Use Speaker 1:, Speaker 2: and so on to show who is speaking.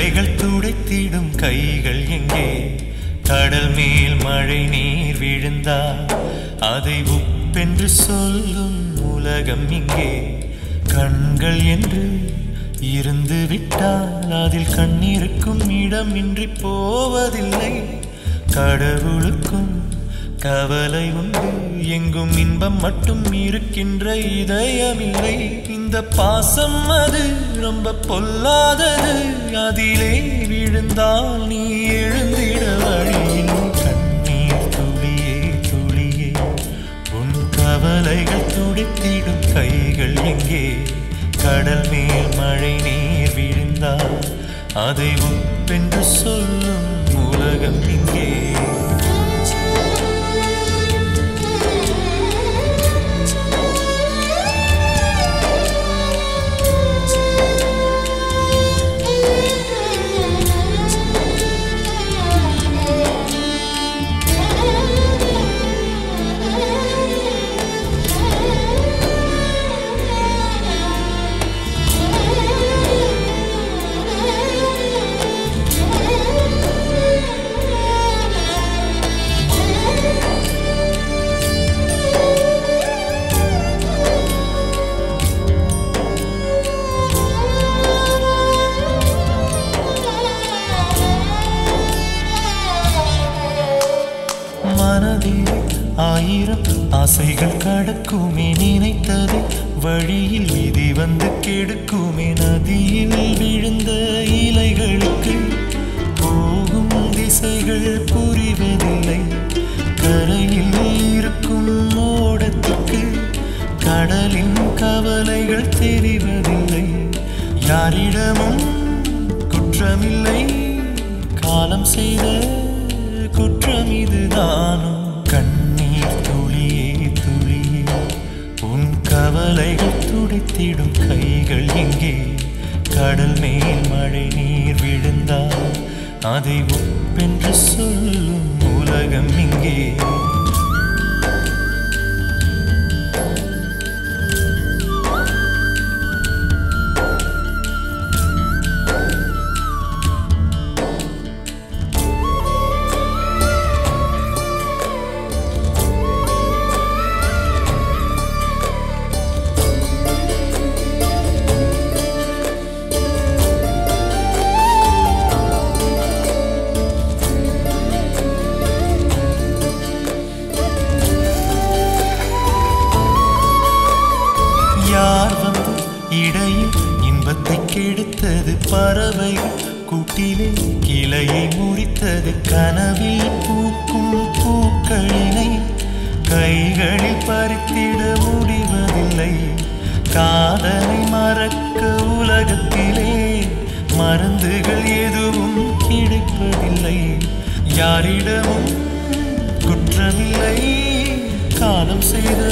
Speaker 1: கவலைகள் துடைத்திடும் கைகள் எங்கே? கடல் மேல் மழை நீர் விழுந்தால் அதை உப்பென்று சொல்லும் உலகம் இங்கே. கண்கள் என்று இருந்து விட்டால் அதில் கண்ணீருக்கும் இடமின்றி போவதில்லை. கடவுளுக்கும் கவலை உண்டு, எங்கும் இன்பம் மட்டும் இருக்கின்ற இதயமில்லை. இந்த பாசம் அது ரொம்ப பொல்லாதது, அதிலே விழுந்தால் நீ எழுந்திட வழியில். கண்ணீர் துளியே துளியே உன் கவலைகள் துடைத்திடும் கைகள் எங்கே? கடல் மேல் மழை நீர் விழுந்தால் அதை உப்பென்று சொல்லும் உலகம் இங்கே. ஆயிரம் ஆசைகள் கடக்குமே, நினைத்ததை வழியில் விதி வந்து கெடுக்குமே. நதியில் விழுந்த இலைகளுக்கு போகும் திசைகள் புரிவதில்லை. கரையில் இருக்கும் ஓடத்துக்கு கடலின் கவலைகள் தெரிவதில்லை. யாரிடமும் குற்றமில்லை, காலம் செய்த குற்றம் இதுதானோ? கண்ணீர் துளியே துளியே உன் கவலைகள் துடைத்திடும் கைகள் எங்கே? கடல் மேல் மழை நீர் விழுந்தால் அதை உப்பென்று சொல்லும் உலகம் இங்கே. யார் வந்து இடையில் இன்பத்தை கெடுத்தது? பறவைகள் கூட்டிலே கிளையை முறித்தது. கனவில் பூக்கும் பூக்களினை கைகளில் பறித்திட முடிவதில்லை. காதலை மறக்க உலகத்திலே மருந்துகள் எதுவும் கிடைப்பதில்லை. யாரிடமும் குற்றமில்லை, காலம் செய்த